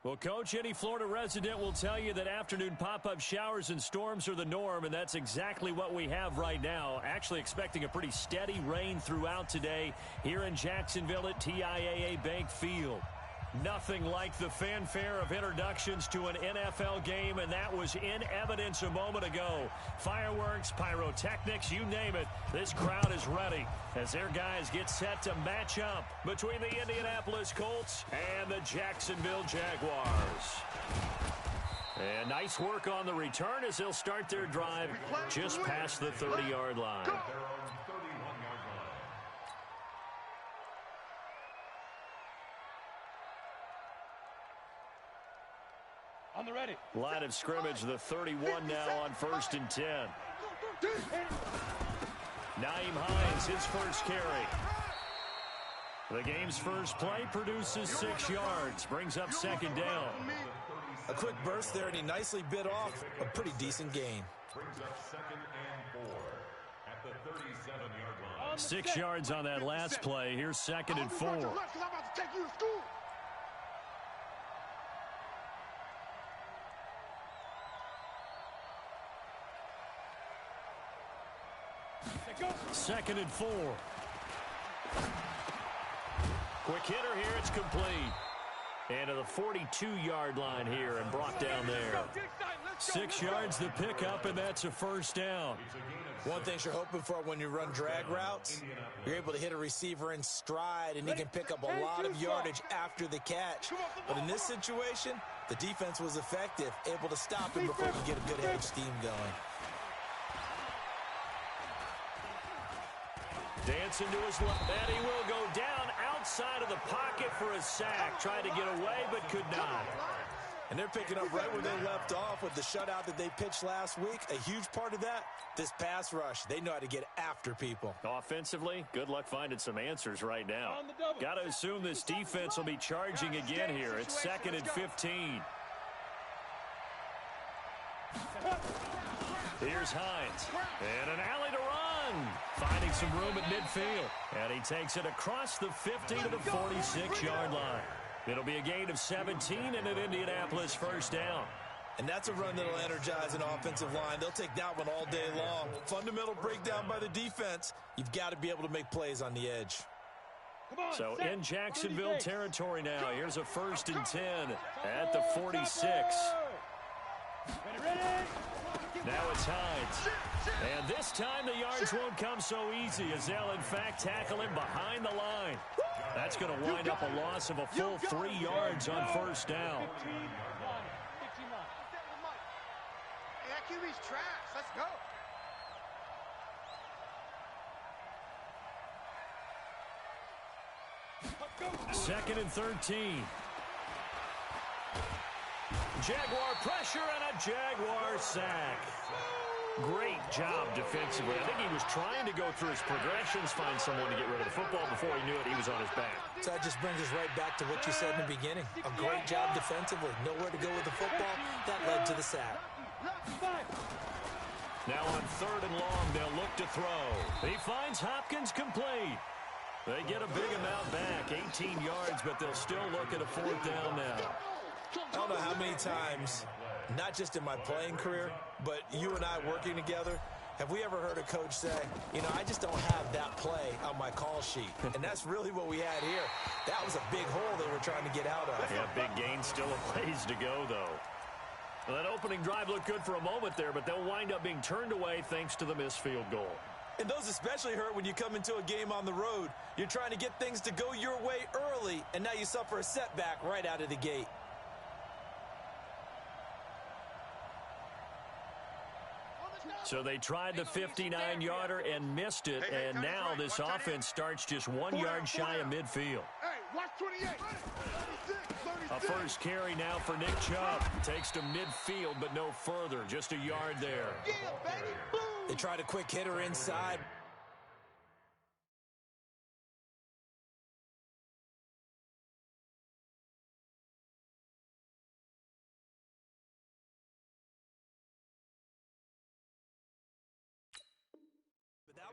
Well, Coach, any Florida resident will tell you that afternoon pop-up showers and storms are the norm, and that's exactly what we have right now. Actually expecting a pretty steady rain throughout today here in Jacksonville at TIAA Bank Field. Nothing like the fanfare of introductions to an NFL game, and that was in evidence a moment ago. Fireworks, pyrotechnics, you name it. This crowd is ready as their guys get set to match up between the Indianapolis Colts and the Jacksonville Jaguars. And nice work on the return as they'll start their drive just past the 30-yard line. On the ready. Line of scrimmage, the 31 now on 1st and 10. Naeem Hines, his first carry. The game's first play produces 6 yards, brings up 2nd down. A quick burst there, and he nicely bit off a pretty decent gain. Brings up 2nd and 4 at the 37-yard line. 6 yards on that last play. Here's 2nd and 4. Second and 4. Quick hitter here. It's complete. And to the 42-yard line here and brought down there. 6 yards the pickup, and that's a 1st down. One thing you're hoping for when you run drag routes, you're able to hit a receiver in stride, and he can pick up a lot of yardage after the catch. But in this situation, the defense was effective, able to stop him before he could get a good head of steam going. Dancing to his left, and he will go down outside of the pocket for a sack. Tried to get away, but could not. And they're picking up right where they left off with the shutout that they pitched last week. A huge part of that, this pass rush. They know how to get after people. Offensively, good luck finding some answers right now. Got to assume this defense will be charging again here. It's 2nd and 15. Here's Hines. And an alley to run. Finding some room at midfield. And he takes it across the 50 to the 46-yard line. It'll be a gain of 17 and an Indianapolis 1st down. And that's a run that'll energize an offensive line. They'll take that one all day long. Fundamental breakdown by the defense. You've got to be able to make plays on the edge. So in Jacksonville territory now. Here's a 1st and 10 at the 46. Now it's Hines. And this time the yards won't come so easy as they'll, in fact, tackle him behind the line. That's going to wind up a loss of a full 3 yards on 1st down. Hey, that QB's trash. Let's go. Second and 13. Jaguar pressure and a Jaguar sack. Great job defensively. I think he was trying to go through his progressions, find someone to get rid of the football. Before he knew it, he was on his back. So that just brings us right back to what you said in the beginning. A great job defensively. Nowhere to go with the football. That led to the sack. Now on 3rd and long, they'll look to throw. He finds Hopkins complete. They get a big amount back, 18 yards, but they'll still look at a 4th down now. I don't know how many times, not just in my playing career, but you and I working together, have we ever heard a coach say, you know, I just don't have that play on my call sheet. And that's really what we had here. That was a big hole they were trying to get out of. Yeah, big gain, still a ways to go, though. Well, that opening drive looked good for a moment there, but they'll wind up being turned away thanks to the missed field goal. And those especially hurt when you come into a game on the road. You're trying to get things to go your way early, and now you suffer a setback right out of the gate. So they tried the 59-yarder and missed it, and now this offense starts just 1 yard shy of midfield. Hey, watch 28. A first carry now for Nick Chubb. Takes to midfield, but no further. Just a yard there. Yeah, baby. Boom. They tried a quick hitter inside.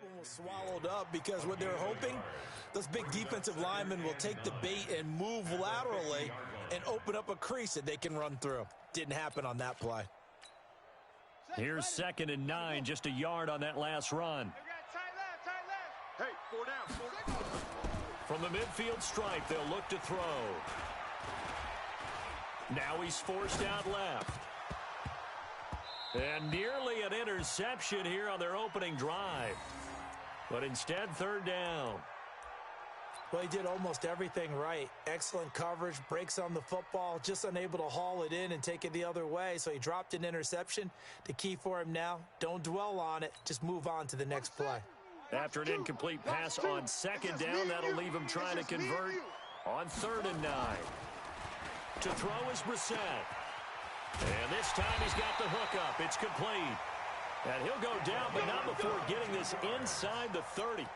One was swallowed up because what they're hoping, those big defensive linemen will take the bait and move laterally and open up a crease that they can run through. Didn't happen on that play. Here's 2nd and 9, just a yard on that last run. Hey, 4 down. From the midfield stripe, they'll look to throw. Now he's forced out left. And nearly an interception here on their opening drive. But instead, 3rd down. Well, he did almost everything right. Excellent coverage, breaks on the football, just unable to haul it in and take it the other way. So he dropped an interception. The key for him now, don't dwell on it. Just move on to the next play. After an incomplete pass on 2nd down, that'll leave him trying to convert on 3rd and 9. To throw is Brissett. And this time he's got the hook up. It's complete. And he'll go down, but not before getting this inside the 30.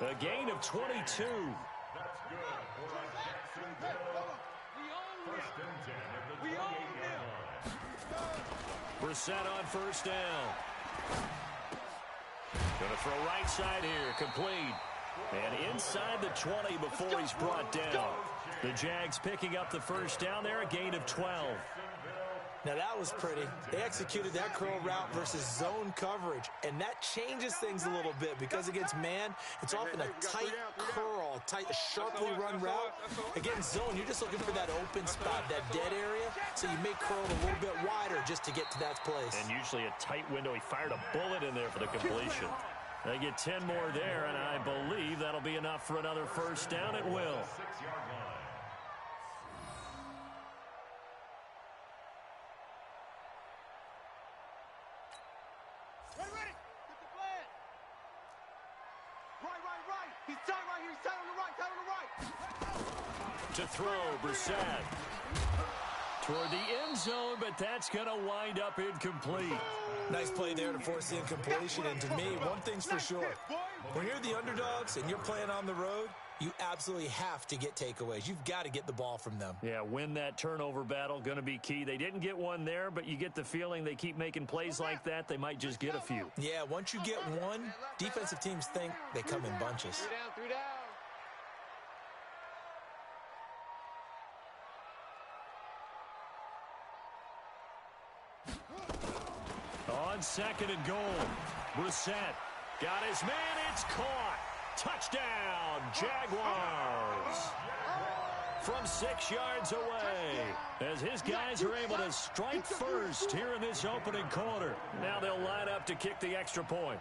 A gain of 22. That's good for Jacksonville. First and 10 at the 28-yard line. Brissett on 1st down. Going to throw right side here, complete. And inside the 20 before he's brought down. The Jags picking up the 1st down there, a gain of 12. Now that was pretty. They executed that curl route versus zone coverage, and that changes things a little bit because against man, it's often a tight curl, sharply run route. Against zone, you're just looking for that open spot, that dead area, so you may curl a little bit wider just to get to that place. And usually a tight window. He fired a bullet in there for the completion. They get 10 more there, and I believe that'll be enough for another 1st down at will. 6-yard line. Ready. Get the plan. Right. He's tight right here. He's tight on the right. To throw, Brissett. Toward the end zone, but that's going to wind up incomplete. Nice play there to force the incompletion, and to me, one thing's for sure. When you're the underdogs and you're playing on the road, you absolutely have to get takeaways. You've got to get the ball from them. Yeah, win that turnover battle, going to be key. They didn't get one there, but you get the feeling they keep making plays like that, they might just get a few. Yeah, once you get one, defensive teams think they come in bunches. 3 down. On 2nd and goal, Brissett got his man. It's caught. Touchdown, Jaguars. From 6 yards away, as his guys are able to strike first here in this opening quarter. Now they'll line up to kick the extra point.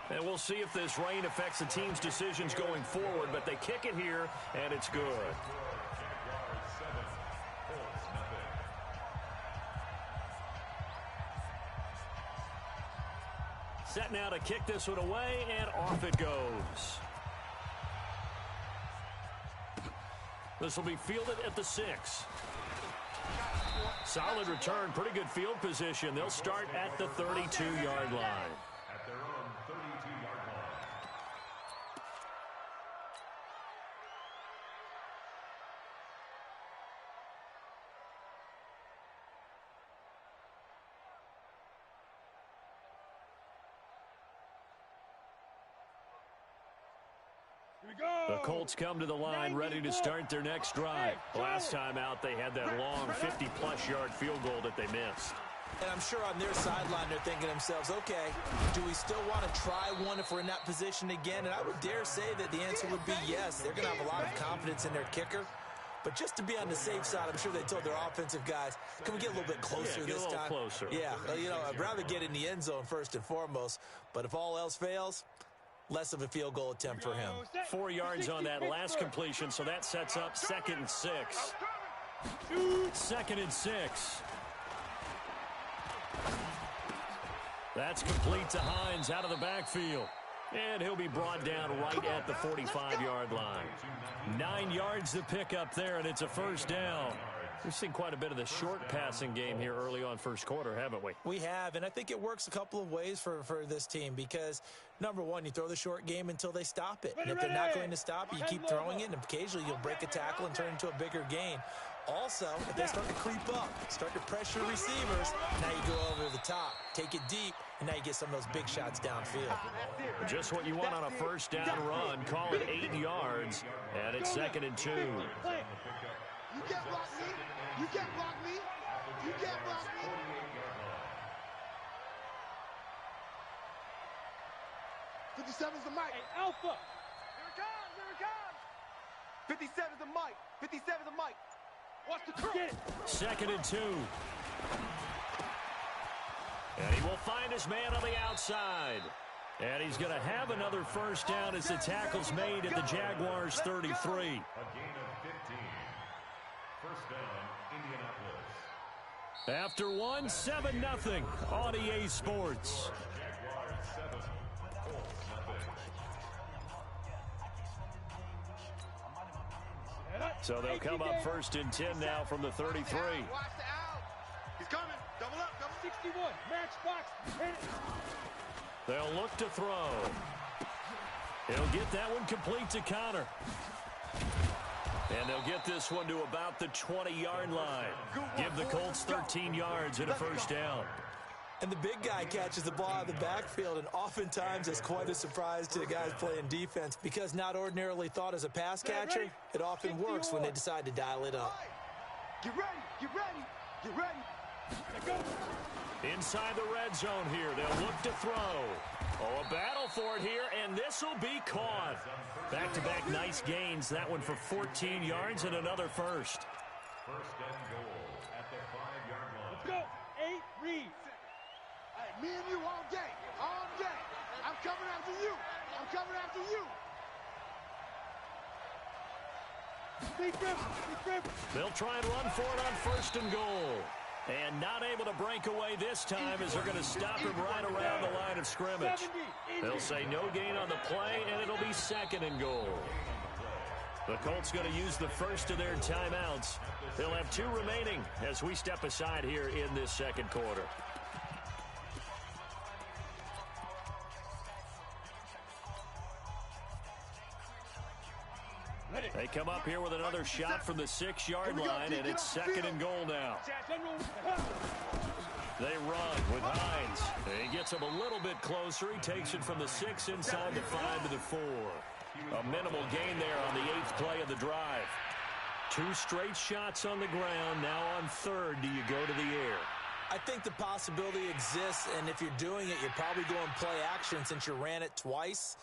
And we'll see if this rain affects the team's decisions going forward, but they kick it here, and it's good. Jaguars 7, Colts nothing. Set now to kick this one away, and off it goes. This will be fielded at the 6. Solid return, pretty good field position. They'll start at the 32-yard line. At their own 32-yard line. The Colts come to the line ready to start their next drive. Last time out, they had that long 50-plus yard field goal that they missed. And I'm sure on their sideline they're thinking to themselves, okay, do we still want to try one if we're in that position again? And I would dare say that the answer would be yes. They're going to have a lot of confidence in their kicker. But just to be on the safe side, I'm sure they told their offensive guys, can we get a little bit closer get this a little time? Closer. Yeah, I'd rather get in the end zone first and foremost. But if all else fails, less of a field goal attempt for him. 4 yards on that last completion, so that sets up 2nd and 6. 2nd and 6. That's complete to Hines out of the backfield. And he'll be brought down right at the 45-yard line. 9 yards to pick up there, and it's a 1st down. We've seen quite a bit of the short passing game here early on first quarter, haven't we? We have, and I think it works a couple of ways for this team because, number one, you throw the short game until they stop it. And if they're not going to stop it, you keep throwing it, and occasionally you'll break a tackle and turn it into a bigger gain. Also, if they start to creep up, start to pressure receivers, now you go over the top, take it deep, and now you get some of those big shots downfield. Just what you want on a first down run. Call it 8 yards, and it's 2nd and 2. You can't block me. You can't block me. You can't block me. 57's the mic. Hey, Alpha. Here it comes. Here it comes. 57's the mic. 57's the mic. Watch the curl. Get it. 2nd and 2. And he will find his man on the outside. And he's going to have another first down as the tackle's made at the Jaguars' 33. A gain of 15. First down, Indianapolis. After 7-0 on EA Sports. Jaguars 7, Colts nothing. So they'll come up 1st and 10 now from the 33. Watch the out. He's coming. Double up. Double 61. Match box. Hit it. They'll look to throw. He'll get that one complete to Connor. And they'll get this one to about the 20-yard line. Give the Colts 13 yards and a first down. And the big guy catches the ball out of the backfield, and oftentimes it's quite a surprise to the guys playing defense because not ordinarily thought as a pass catcher, it often works when they decide to dial it up. Get ready. Get ready. Get ready. Let go. Inside the red zone here, they'll look to throw. Oh, a battle for it here, and this will be caught. Back-to-back nice gains. That one for 14 yards and another first. First and goal at the 5-yard line. Let's go. 8 reads. Hey, me and you all day. All day. I'm coming after you. I'm coming after you. Big grip. Big grip. They'll try and run for it on 1st and goal. And not able to break away this time as they're going to stop him right around the line of scrimmage. They'll say no gain on the play, and it'll be 2nd and goal. The Colts going to use the first of their timeouts. They'll have 2 remaining as we step aside here in this 2nd quarter. They come up here with another shot from the 6-yard line, and it's 2nd and goal now. They run with Hines. He gets him a little bit closer. He takes it from the 6 inside the 5 to the 4. A minimal gain there on the 8th play of the drive. 2 straight shots on the ground. Now on 3rd, do you go to the air? I think the possibility exists, and if you're doing it, you're probably going play action since you ran it twice.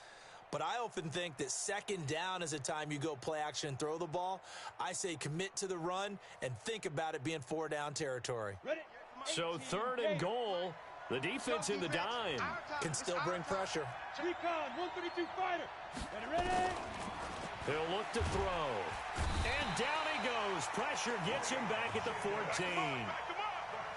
But I often think that 2nd down is a time you go play action and throw the ball. I say commit to the run and think about it being 4-down territory. So 3rd and goal. The defense in the dime. Can still bring pressure. Recon, 132 fighter. Ready? He'll look to throw. And down he goes. Pressure gets him back at the 14.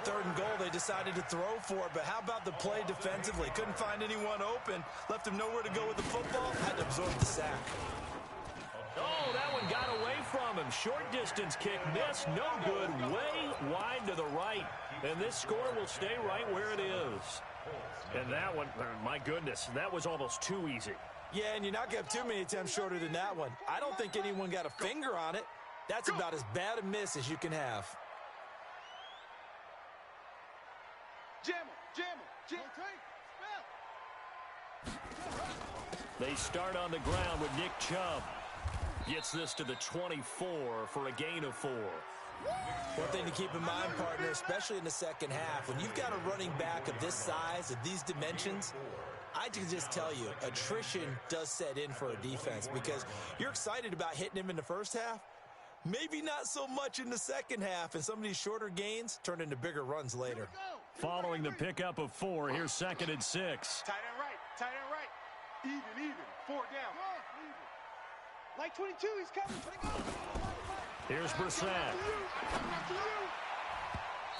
3rd and goal, they decided to throw for it, but how about the play defensively? Couldn't find anyone open, left him nowhere to go with the football, had to absorb the sack. Oh, that one got away from him. Short distance kick missed, no good, way wide to the right. And this score will stay right where it is. And that one, my goodness, that was almost too easy. Yeah, and you're not going to have too many attempts shorter than that one. I don't think anyone got a finger on it. That's about as bad a miss as you can have. Jam him. They start on the ground with Nick Chubb. Gets this to the 24 for a gain of 4. One thing to keep in mind, partner, especially in the 2nd half, when you've got a running back of this size, of these dimensions, I can just tell you, attrition does set in for a defense because you're excited about hitting him in the 1st half. Maybe not so much in the 2nd half, and some of these shorter gains turn into bigger runs later. Following the pickup of 4, here's 2nd and 6. Tight end right. Even. 4 down. Like 22, he's coming. Here's Brissett.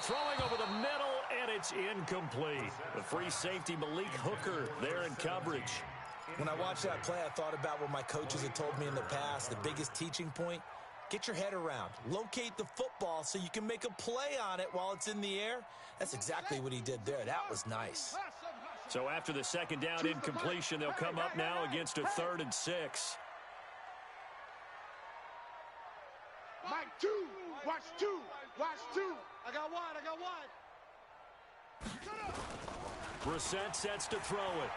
Throwing over the middle, and it's incomplete. The free safety, Malik Hooker, there in coverage. When I watched that play, I thought about what my coaches had told me in the past. The biggest teaching point, get your head around. Locate the football so you can make a play on it while it's in the air. That's exactly what he did there. That was nice. So after the 2nd down incompletion, they'll come up now against a 3rd and 6. Mike 2. Watch 2. I got wide. Brissett sets to throw it.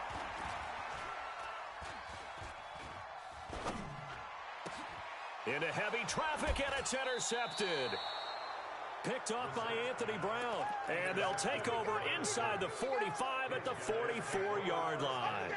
Into heavy traffic, and it's intercepted. Picked off by Anthony Brown. And they'll take over inside the 45 at the 44-yard line.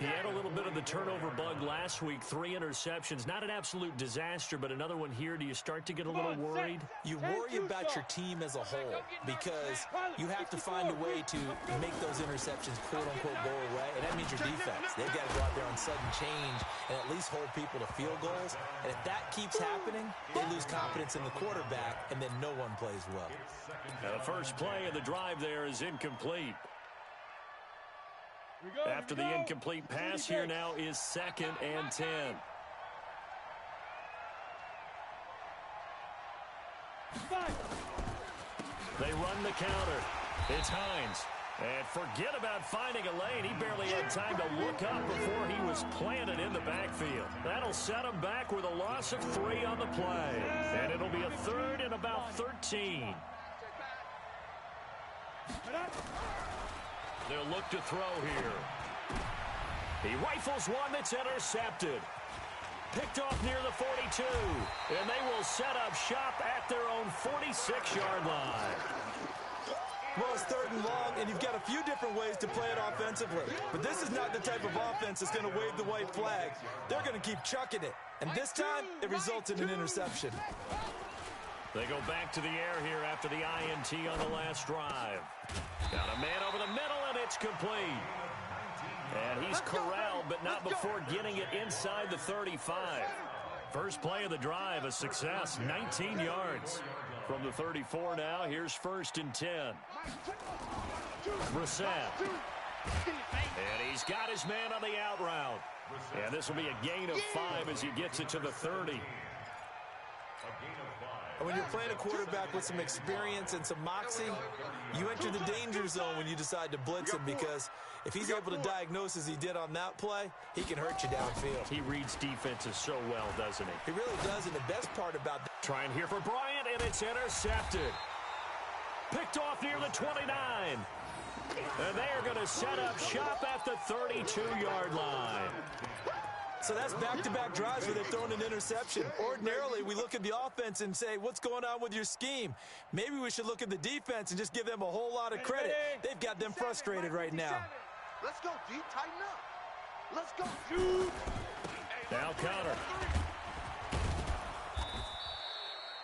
He had a little bit of the turnover bug last week. 3 interceptions. Not an absolute disaster, but another one here. Do you start to get a little worried? You worry about your team as a whole because you have to find a way to make those interceptions, quote-unquote, go away. And that means your defense. They've got to go out there on sudden change and at least hold people to field goals. And if that keeps happening, they lose confidence in the quarterback, and then no one plays well. Now the first play of the drive there is incomplete. After the incomplete pass, here now is 2nd and 10. They run the counter. It's Hines. And forget about finding a lane. He barely had time to look up before he was planted in the backfield. That'll set him back with a loss of 3 on the play. And it'll be a 3rd and about 13. They'll look to throw here. He rifles one that's intercepted. Picked off near the 42. And they will set up shop at their own 46-yard line. Well, it's 3rd and long, and you've got a few different ways to play it offensively. But this is not the type of offense that's going to wave the white flag. They're going to keep chucking it. And this time, it results in an interception. They go back to the air here after the INT on the last drive. Got a man over the middle, and it's complete. And he's corralled, but not before getting it inside the 35. First play of the drive, a success, 19 yards. From the 34 now, here's 1st and 10. Brissett. And he's got his man on the out route. And this will be a gain of 5 as he gets it to the 30. When you're playing a quarterback with some experience and some moxie, you enter the danger zone when you decide to blitz him, because if he's able to diagnose as he did on that play, he can hurt you downfield. He reads defenses so well, doesn't he? He really does, and the best part about that. Trying here for Bryant, and it's intercepted. Picked off near the 29. And they are going to set up shop at the 32-yard line. So that's back-to-back drives where they've thrown an interception. Ordinarily, we look at the offense and say, what's going on with your scheme? Maybe we should look at the defense and just give them a whole lot of credit. They've got them frustrated right now. Let's go, D. Tighten up. Let's go, dude. Now counter.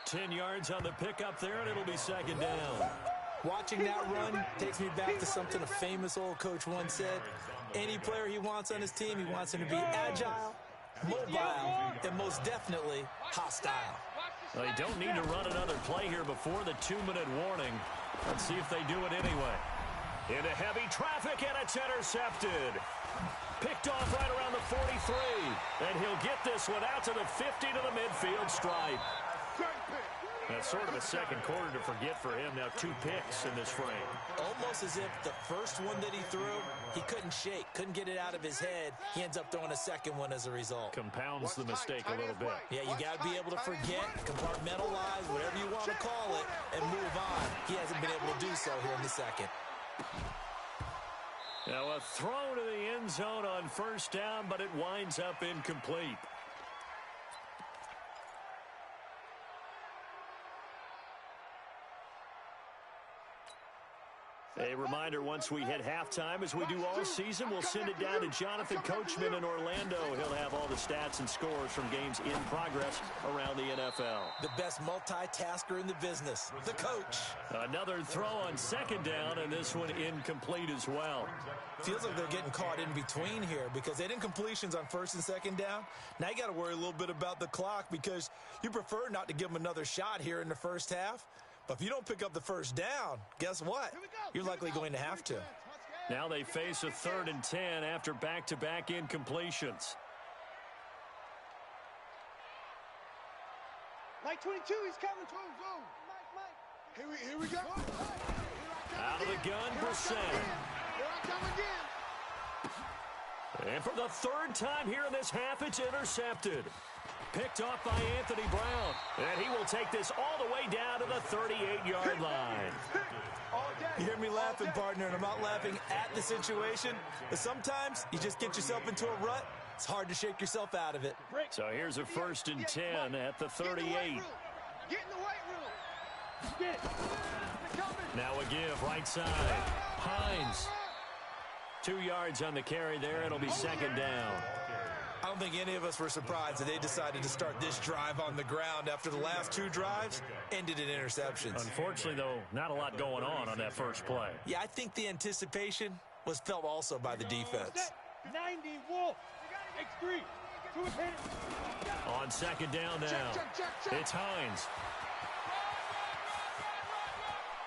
10 yards on the pickup there, and it'll be 2nd down. Watching that run takes me back to something a famous old coach once said. Any player he wants on his team, he wants him to be agile, mobile, and most definitely hostile. Well, they don't need to run another play here before the 2-minute warning. Let's see if they do it anyway. Into heavy traffic, and it's intercepted. Picked off right around the 43. And he'll get this one out to the 50 to the midfield stripe. That's sort of a second quarter to forget for him. Now 2 picks in this frame. Almost as if the first one that he threw, he couldn't shake, couldn't get it out of his head. He ends up throwing a second one as a result. Compounds the mistake a little bit. Yeah, you got to be able to forget, compartmentalize, whatever you want to call it, and move on. He hasn't been able to do so here in the second. Now a throw to the end zone on 1st down, but it winds up incomplete. A reminder, once we hit halftime, as we do all season, we'll send it down to Jonathan Coachman in Orlando. He'll have all the stats and scores from games in progress around the NFL. The best multitasker in the business, the coach. Another throw on 2nd down, and this one incomplete as well. Feels like they're getting caught in between here because they did incompletions on 1st and 2nd down. Now you got to worry a little bit about the clock because you prefer not to give them another shot here in the first half. But if you don't pick up the 1st down, guess what? You're likely going to have to. Now they face a 3rd and 10 after back-to-back incompletions. Like 22, he's coming. Mike. Here we go. Out of the gun, Brissett. Here I come again. And for the 3rd time here in this half, it's intercepted. Picked off by Anthony Brown. And he will take this all the way down to the 38-yard line. All day. You hear me laughing, partner, and I'm not laughing at the situation, but sometimes you just get yourself into a rut. It's hard to shake yourself out of it. So here's a 1st and 10 at the 38. Get in the weight room. Get it. Now a give, right side. Hines. 2 yards on the carry there. It'll be 2nd down. I don't think any of us were surprised that they decided to start this drive on the ground after the last 2 drives ended in interceptions. Unfortunately, though, not a lot going on that first play. Yeah, I think the anticipation was felt also by the defense. 90 Wolf. X3. 2 hit. On 2nd down now. Check. It's Hines.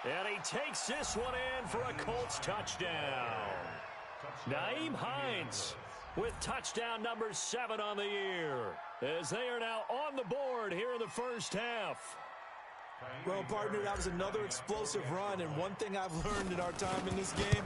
And he takes this one in for a Colts touchdown. Nyheim Hines with touchdown number 7 on the year, as they are now on the board here in the first half. Well, partner, that was another explosive run, and one thing I've learned in our time in this game,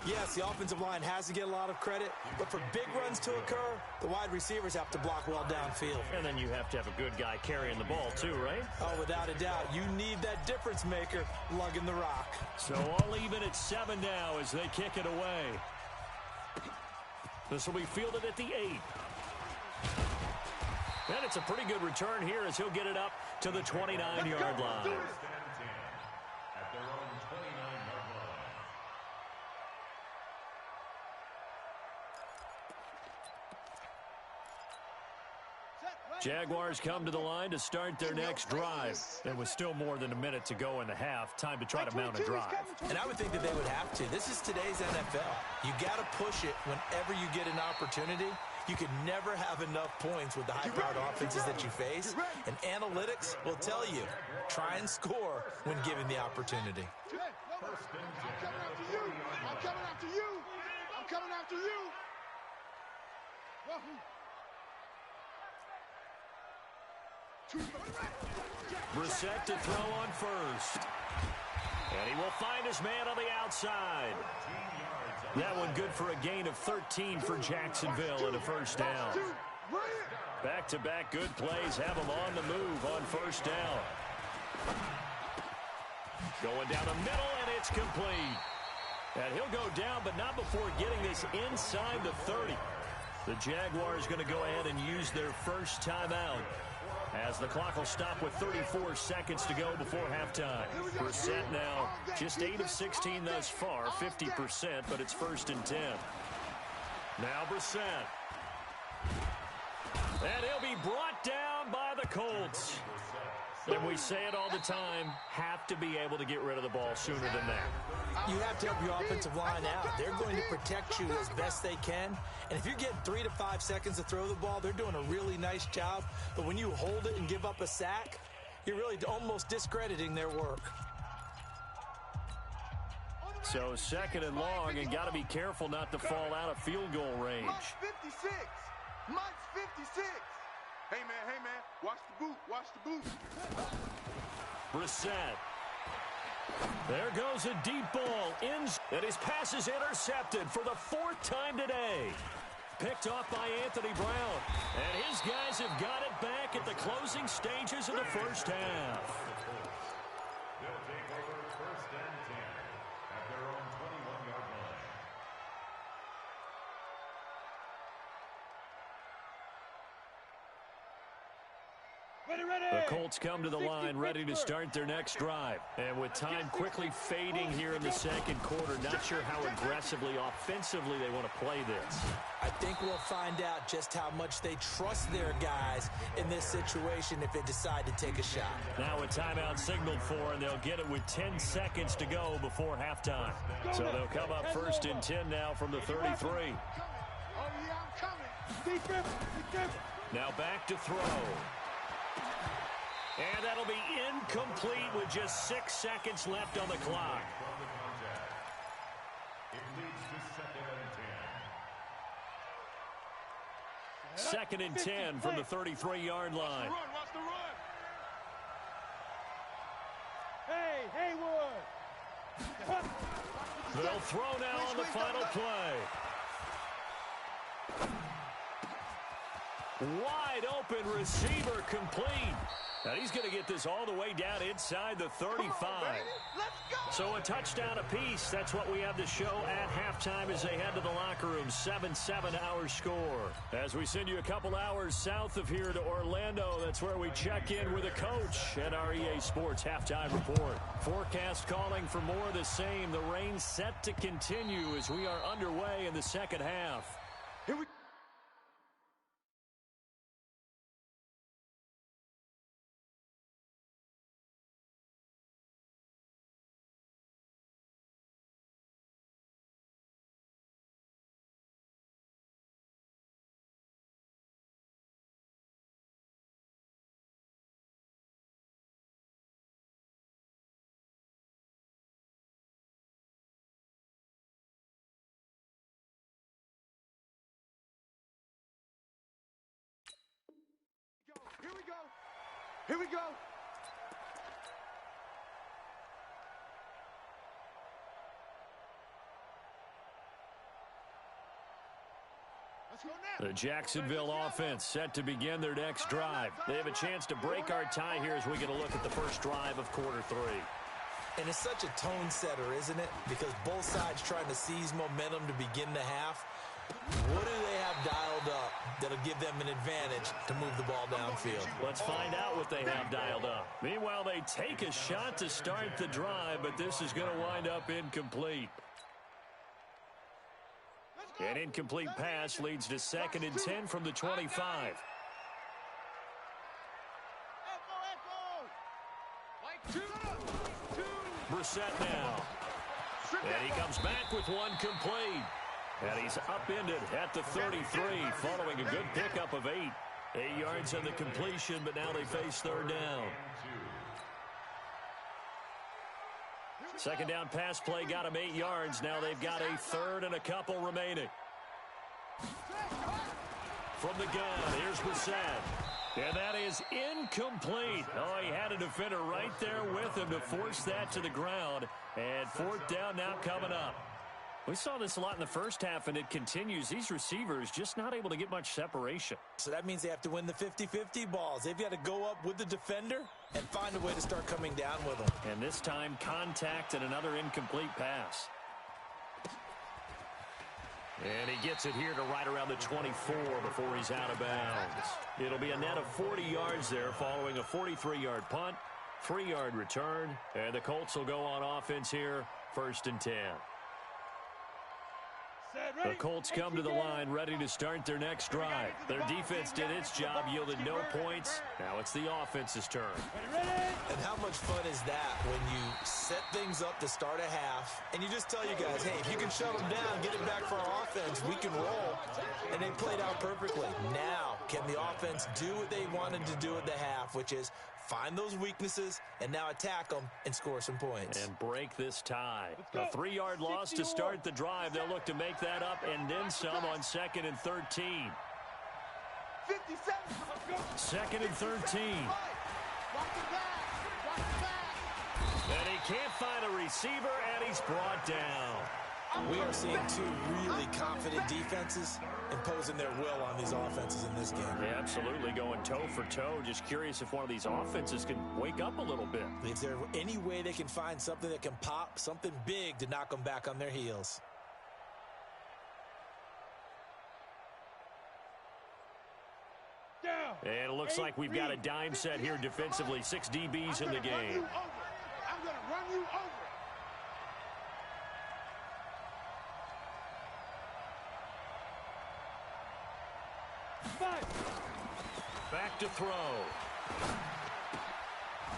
yes, the offensive line has to get a lot of credit, but for big runs to occur, the wide receivers have to block well downfield. And then you have to have a good guy carrying the ball too, right? Oh, without a doubt. You need that difference maker lugging the rock. So all even at 7 now as they kick it away. This will be fielded at the 8. And it's a pretty good return here as he'll get it up to the 29-yard line. Jaguars come to the line to start their next drive. And with still more than a minute to go in the half, time to try to mount a drive. And I would think that they would have to. This is today's NFL. You got to push it whenever you get an opportunity. You can never have enough points with the high-powered offenses that you face. And analytics will tell you, try and score when given the opportunity. I'm coming after you. I'm coming after you. I'm coming after you. Brissett to throw on first. And he will find his man on the outside. That one good for a gain of 13 for Jacksonville and a first down. Back-to-back good plays have him on the move on first down. Going down the middle, and it's complete. And he'll go down, but not before getting this inside the 30. The Jaguars going to go ahead and use their first timeout, as the clock will stop with 34 seconds to go before halftime. Brissett now just 8 of 16 thus far, 50%, but it's 1st and 10. Now Brissett. And he'll be brought down by the Colts. And we say it all the time, have to be able to get rid of the ball sooner than that. You have to help your offensive line out. They're going to protect you as best they can. And if you're getting 3 to 5 seconds to throw the ball, they're doing a really nice job. But when you hold it and give up a sack, you're really almost discrediting their work. So 2nd and long, and got to be careful not to fall out of field goal range. Mike's 56. Mike's 56. Hey, man, watch the boot, watch the boot. Brissett. There goes a deep ball in, and his pass is intercepted for the 4th time today. Picked off by Anthony Brown, and his guys have got it back at the closing stages of the first half. They'll take over 1st and 10 at their own 21-yard line. The Colts come to the line ready to start their next drive. And with time quickly fading here in the 2nd quarter, not sure how aggressively, offensively they want to play this. I think we'll find out just how much they trust their guys in this situation if they decide to take a shot. Now a timeout signaled for, and they'll get it with 10 seconds to go before halftime. So they'll come up 1st and 10 now from the 33. Oh, yeah, I'm coming. Be careful. Now back to throw. And that'll be incomplete with just 6 seconds left on the clock. It leads to 2nd and 10. 2nd and 10 from the 33-yard line. Watch the run. Hey, Haywood. They'll throw now on the final play. Wide open receiver complete. And he's going to get this all the way down inside the 35. So a touchdown apiece. That's what we have to show at halftime as they head to the locker room. 7-7 our score. As we send you a couple hours south of here to Orlando, that's where we check in with a coach at our EA Sports Halftime Report. Forecast calling for more of the same. The rain set to continue as we are underway in the second half. Here we go. Here we go. Let's go now. The Jacksonville offense set to begin their next drive. They have a chance to break our tie here as we get a look at the first drive of quarter 3. And it's such a tone setter, isn't it? Because both sides trying to seize momentum to begin the half. What do they have dialed up that'll give them an advantage to move the ball downfield? Let's find out what they have dialed up. Meanwhile, they take a shot to start the drive, but this is going to wind up incomplete. An incomplete pass leads to 2nd and 10 from the 25. Brissett now. And he comes back with one complete. And he's upended at the 33 following a good pickup of 8. 8 yards on the completion, but now they face 3rd down. Second down pass play got him 8 yards. Now they've got a 3rd and a couple remaining. From the gun, here's Brissett. And that is incomplete. Oh, he had a defender right there with him to force that to the ground. And 4th down now coming up. We saw this a lot in the first half, and it continues. These receivers just not able to get much separation. So that means they have to win the 50-50 balls. They've got to go up with the defender and find a way to start coming down with them. And this time, contact and another incomplete pass. And he gets it here to right around the 24 before he's out of bounds. It'll be a net of 40 yards there following a 43-yard punt, 3-yard return, and the Colts will go on offense here, 1st and 10. The Colts come to the line ready to start their next drive. Their defense did its job, yielded no points. Now it's the offense's turn. And how much fun is that when you set things up to start a half and you just tell you guys, hey, if you can shut them down, get it back for our offense, we can roll. And they played out perfectly. Now, can the offense do what they wanted to do at the half, which is find those weaknesses and now attack them and score some points. And break this tie. A 3-yard loss to start the drive. They'll look to make that up and then some on 2nd and 13. 2nd and 13. And he can't find a receiver, and he's brought down. We are seeing 2 really confident defenses imposing their will on these offenses in this game. Yeah, absolutely, going toe for toe. Just curious if one of these offenses can wake up a little bit. Is there any way they can find something that can pop, something big to knock them back on their heels? And it looks like we've got a dime set here defensively. 6 DBs in the game. I'm going to run you over. Back to throw.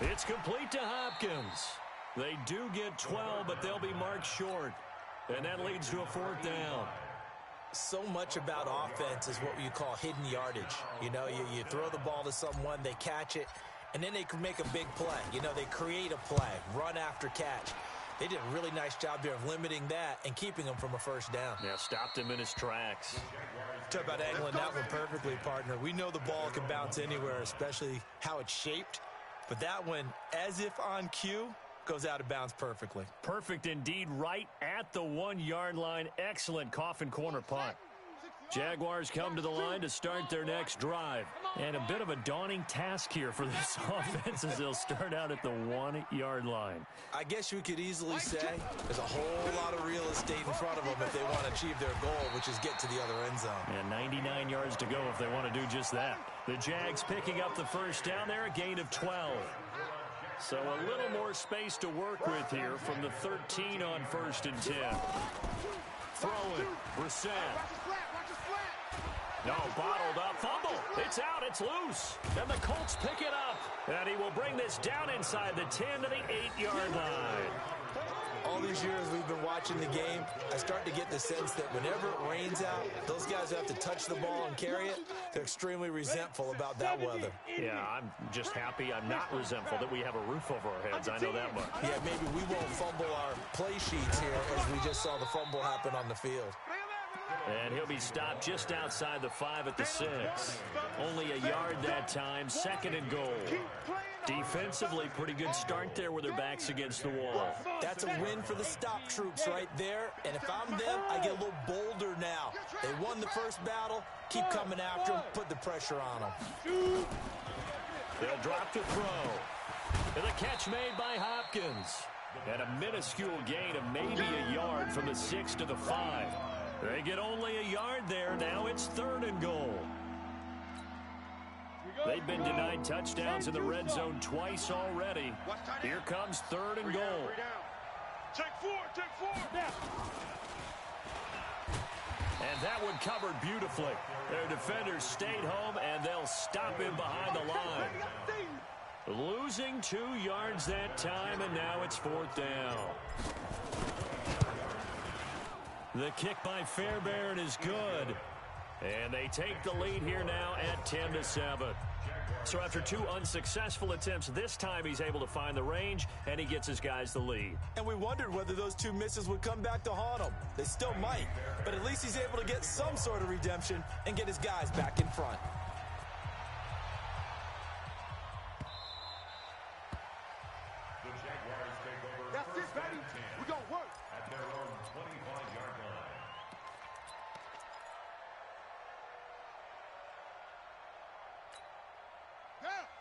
It's complete to Hopkins. They do get 12, but they'll be marked short. And that leads to a 4th down. So much about offense is what you call hidden yardage. You know, you throw the ball to someone, they catch it, and then they can make a big play. You know, they create a play, run after catch. They did a really nice job there of limiting that and keeping him from a 1st down. Yeah, stopped him in his tracks. Talk about angling that one perfectly, partner. We know the ball can bounce anywhere, especially how it's shaped. But that one, as if on cue, goes out of bounds perfectly. Perfect indeed, right at the 1-yard line. Excellent coffin corner punt. Jaguars come to the line to start their next drive. And a bit of a daunting task here for this offense as they'll start out at the 1-yard line. I guess you could easily say there's a whole lot of real estate in front of them if they want to achieve their goal, which is get to the other end zone. And 99 yards to go if they want to do just that. The Jags picking up the first down there, a gain of 12. So a little more space to work with here from the 13 on 1st and 10. Throwing, Brissett. No, bottled up, fumble. It's out, it's loose. And the Colts pick it up. And he will bring this down inside the 10 to the 8-yard line. All these years we've been watching the game, I start to get the sense that whenever it rains out, those guys who have to touch the ball and carry it, they're extremely resentful about that weather. Yeah, I'm just happy I'm not resentful that we have a roof over our heads. I know that much. Yeah, maybe we won't fumble our play sheets here as we just saw the fumble happen on the field. And he'll be stopped just outside the 5 at the 6. Only a yard that time, 2nd and goal. Defensively, pretty good start there with their backs against the wall. That's a win for the stop troops right there. And if I'm them, I get a little bolder now. They won the first battle. Keep coming after them. Put the pressure on them. They'll drop to throw. And the catch made by Hopkins. And a minuscule gain of maybe a yard from the 6 to the 5. They get only a yard there. Now it's 3rd and goal. They've been denied touchdowns in the red zone twice already. Here comes 3rd and goal. Take four. And that one covered beautifully. Their defenders stayed home, and they'll stop him behind the line. Losing 2 yards that time, and now it's 4th down. The kick by Fairbairn is good. And they take the lead here now at 10-7. So after 2 unsuccessful attempts, this time he's able to find the range, and he gets his guys the lead. And we wondered whether those 2 misses would come back to haunt him. They still might, but at least he's able to get some sort of redemption and get his guys back in front. The Jaguars take over. That's it, baby. We're going to work. At their own 25-yard line.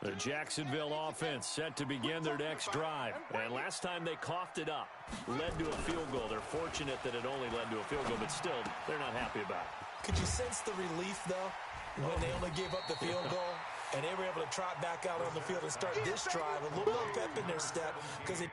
The Jacksonville offense set to begin their next drive. And last time they coughed it up, led to a field goal. They're fortunate that it only led to a field goal, but still, they're not happy about it. Could you sense the relief, though, when they only gave up the field goal and they were able to trot back out on the field and start this drive, a little pep in their step, because it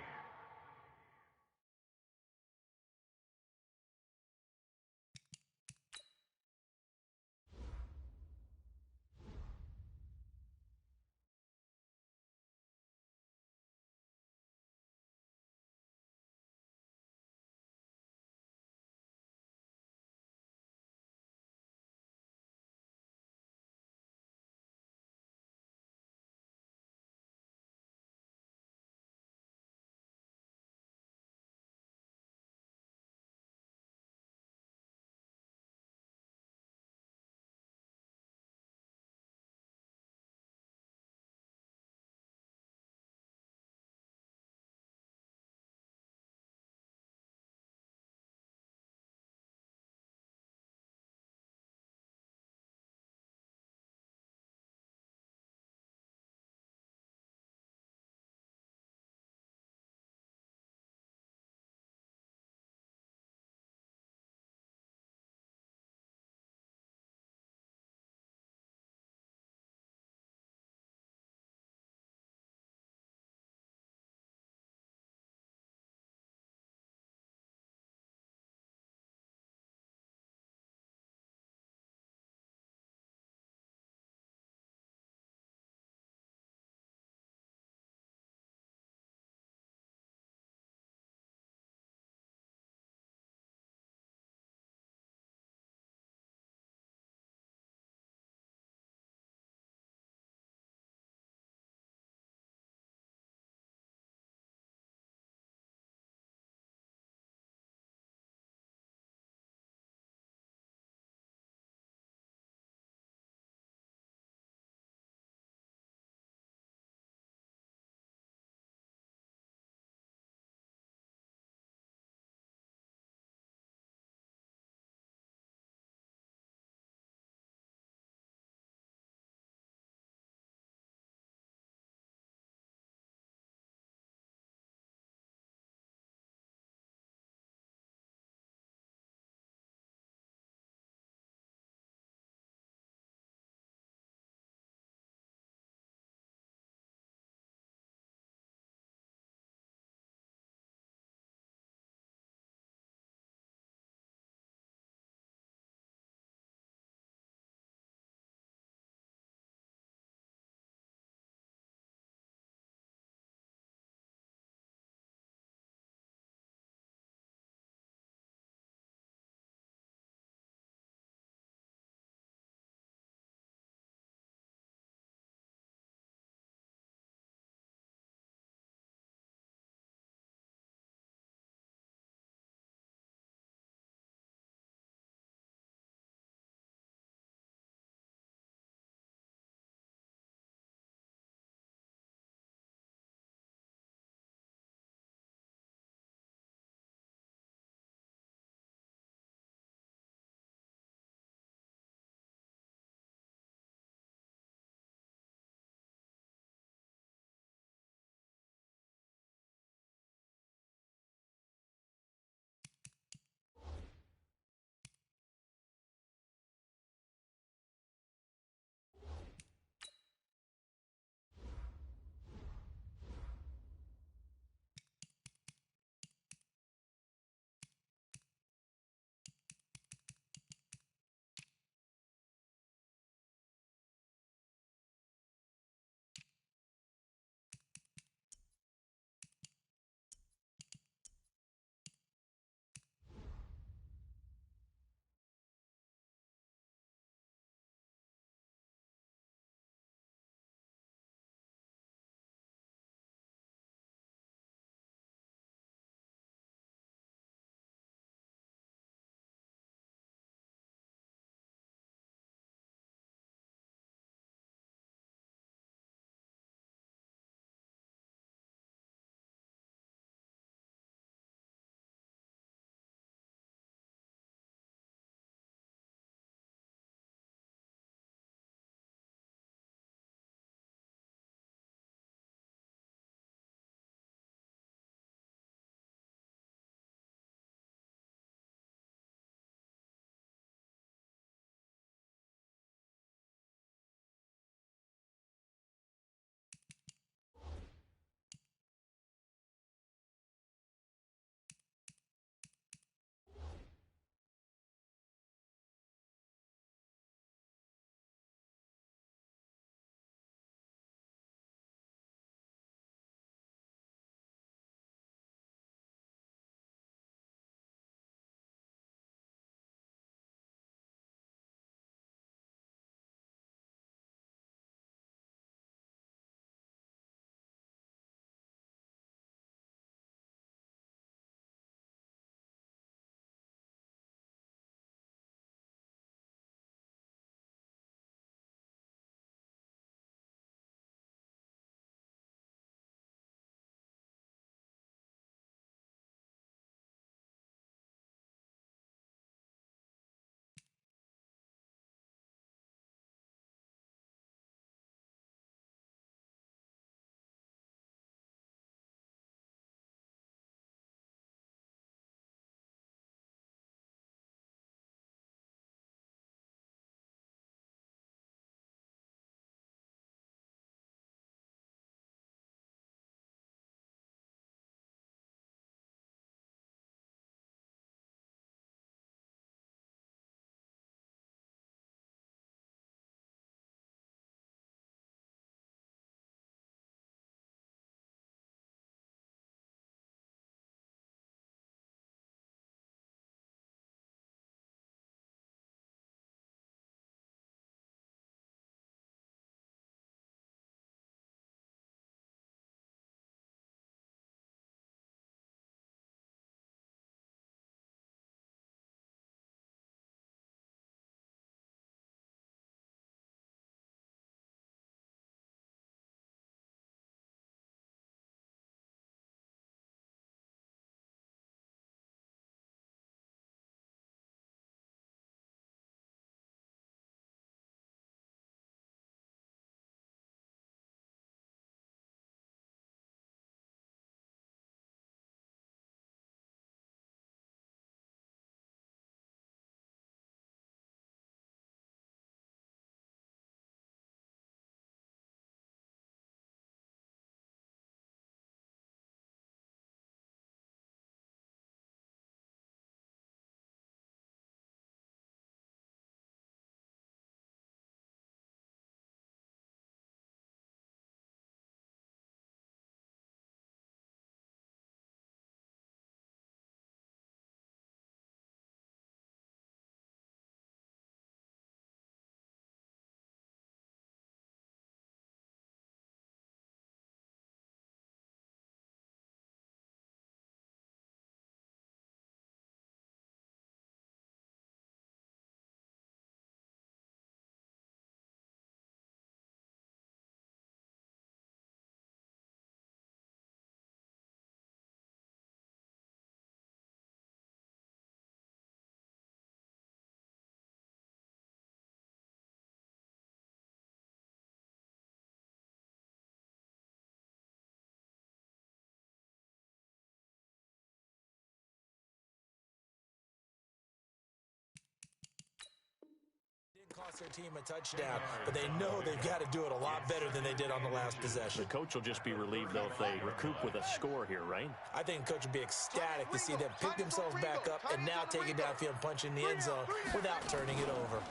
cost their team a touchdown, but they know they've got to do it a lot better than they did on the last possession. The coach will just be relieved, though, if they recoup with a score here, right? I think the coach would be ecstatic to see them pick themselves back up and now take it downfield and punch in the end zone without turning it over.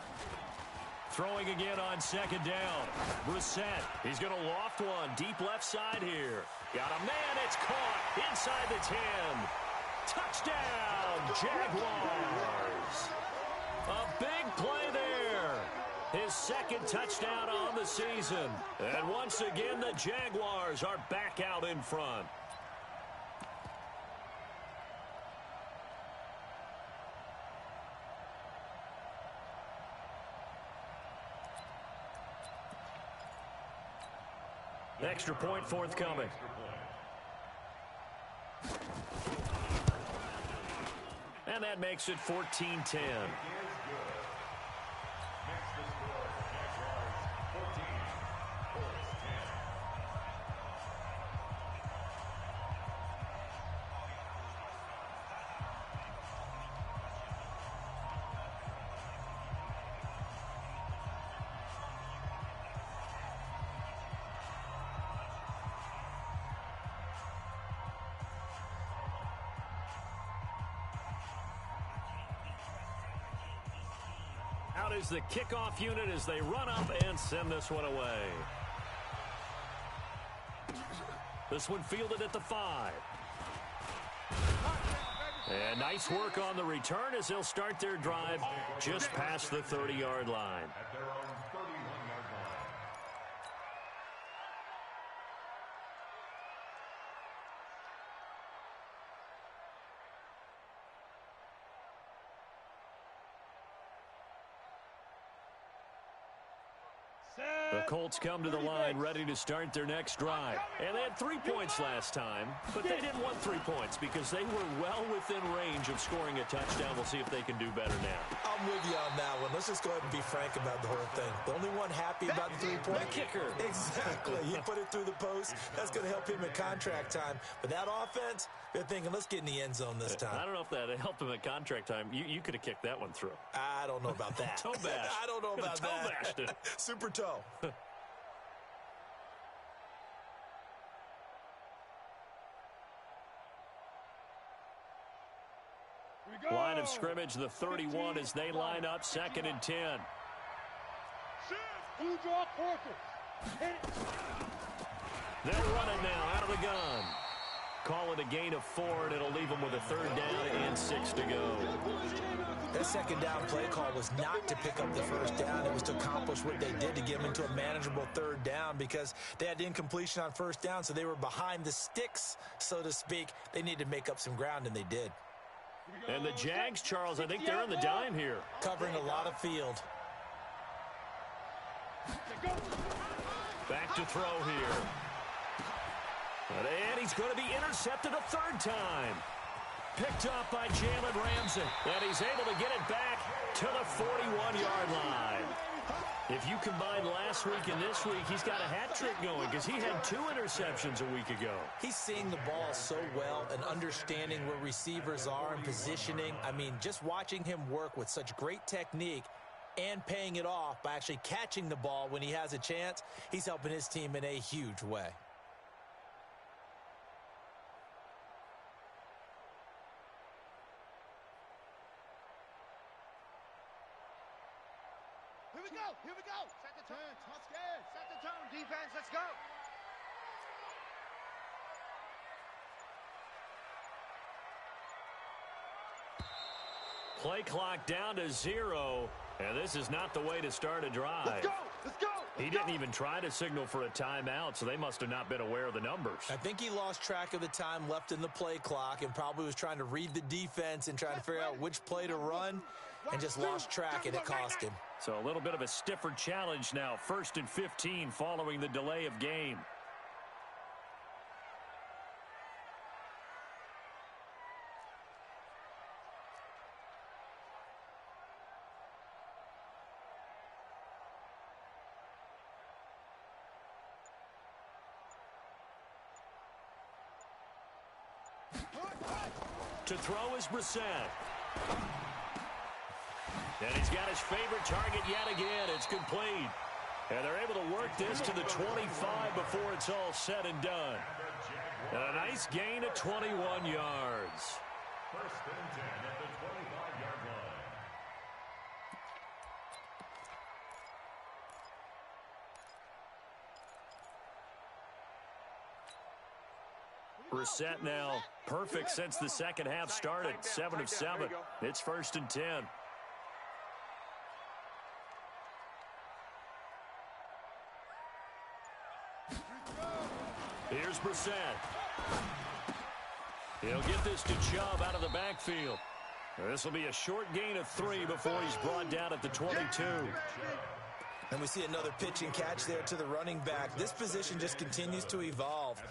Throwing again on second down. Brissett, he's going to loft one deep left side here. Got a man, it's caught inside the 10. Touchdown, Jaguars. A big play there. His second touchdown on the season. And once again, the Jaguars are back out in front. Extra point forthcoming. And that makes it 14-10. Out is the kickoff unit as they run up and send this one away. This one fielded at the 5. And nice work on the return as they'll start their drive just past the 30-yard line. At their own 31-yard line. The Colts come to the line ready to start their next drive. And they had 3 points last time, but they didn't want 3 points because they were well within range of scoring a touchdown. We'll see if they can do better now. I'm with you on that one. Let's just go ahead and be frank about the whole thing. The only one happy about the 3-point kicker. Exactly. He put it through the post. That's going to help him in contract time. But that offense, they're thinking, let's get in the end zone this time. I don't know if that helped him at contract time. You could have kicked that one through. I don't know about that. Toe bash. I don't know about toe that. Bashed it. Super toe. Line of scrimmage, the 31 as they line up 2nd and 10. Blue draw quarter. They'll run it now out of the gun. Call it a gain of 4, and it'll leave them with a 3rd down and 6 to go. That 2nd down play call was not to pick up the 1st down. It was to accomplish what they did to get them into a manageable 3rd down because they had incompletion on 1st down, so they were behind the sticks, so to speak. They needed to make up some ground, and they did. And the Jags, Charles, I think they're on the dime here. Covering a lot of field. Back to throw here. And he's going to be intercepted a 3rd time. Picked up by Jalen Ramsey. And he's able to get it back to the 41-yard line. If you combine last week and this week, he's got a hat trick going because he had 2 interceptions a week ago. He's seeing the ball so well and understanding where receivers are and positioning. I mean, just watching him work with such great technique and paying it off by actually catching the ball when he has a chance, he's helping his team in a huge way. Here we go. Set the tone. Set the tone, defense. Let's go. Play clock down to 0, and this is not the way to start a drive. Let's go. Let's go. He didn't even try to signal for a timeout, so they must have not been aware of the numbers. I think he lost track of the time left in the play clock and probably was trying to read the defense and trying to figure out which play to run and just lost track, and it cost him. So a little bit of a stiffer challenge now. 1st and 15 following the delay of game. To throw is Brissett. And he's got his favorite target yet again. It's complete. And they're able to work this to the 25 before it's all said and done. And a nice gain of 21 yards. First and 10 at the 25-yard line. Brissett now perfect since the second half started. 7 of 7. It's first and 10. Here's Brissett. He'll get this to Chubb out of the backfield. This will be a short gain of 3 before he's brought down at the 22. And we see another pitch and catch there to the running back. This position just continues to evolve.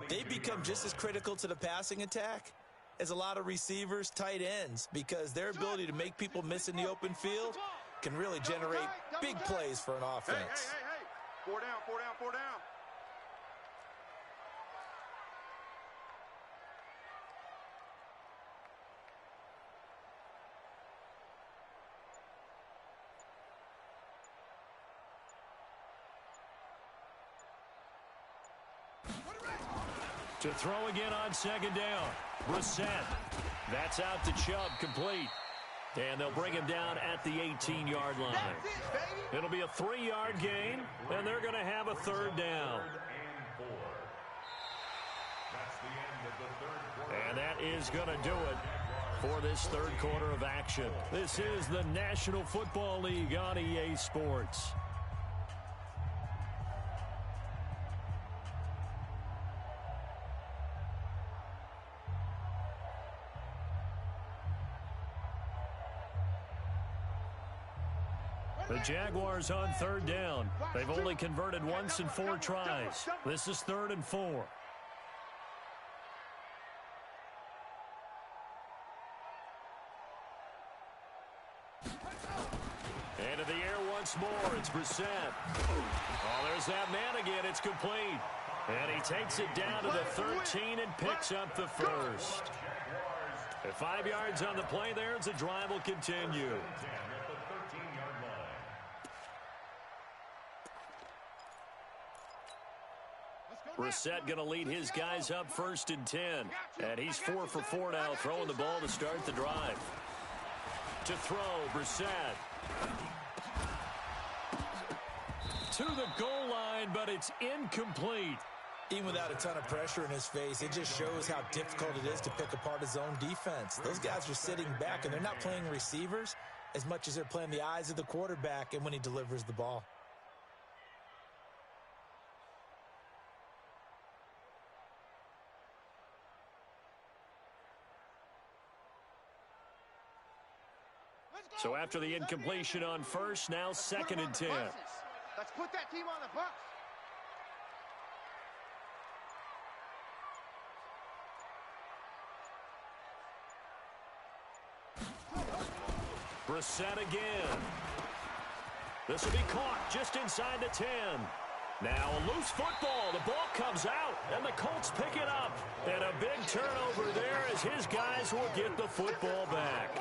They become just as critical to the passing attack as a lot of receivers, tight ends, because their ability to make people miss in the open field can really generate big plays for an offense. Hey. 4 down, 4 down, 4 down. To throw again on second down. Brissett. That's out to Chubb, complete. And they'll bring him down at the 18-yard line. It'll be a 3-yard gain, and they're going to have a third down. And that is going to do it for this third quarter of action. This is the National Football League on EA Sports. The Jaguars on third down. They've only converted once in 4 tries. This is 3rd and 4. Into the air once more. It's Brissett. Oh, there's that man again. It's complete. And he takes it down to the 13 and picks up the first. At 5 yards on the play there, the drive will continue. Brissett going to lead his guys up 1st and 10. And he's 4 for 4 now, throwing the ball to start the drive. To throw, Brissett. To the goal line, but it's incomplete. Even without a ton of pressure in his face, it just shows how difficult it is to pick apart his own defense. Those guys are sitting back, and they're not playing receivers as much as they're playing the eyes of the quarterback and when he delivers the ball. So after the incompletion on first, now 2nd and 10. Let's put that team on the bus. Brissett again. This will be caught just inside the 10. Now a loose football. The ball comes out, and the Colts pick it up. And a big turnover there as his guys will get the football back.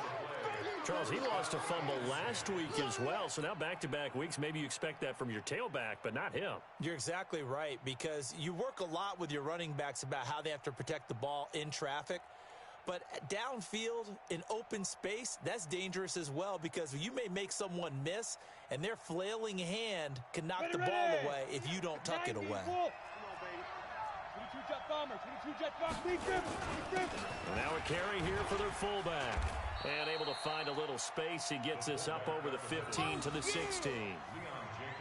Charles, he lost a fumble last week as well, so now back-to-back weeks, maybe you expect that from your tailback, but not him. You're exactly right, because you work a lot with your running backs about how they have to protect the ball in traffic. But downfield, in open space, that's dangerous as well, because you may make someone miss, and their flailing hand can knock the ball away if you don't tuck it away. Come on, baby. 22 jet bomber, 22 jet bomber. Big grip. And now a carry here for their fullback. And able to find a little space. He gets this up over the 15 to the 16.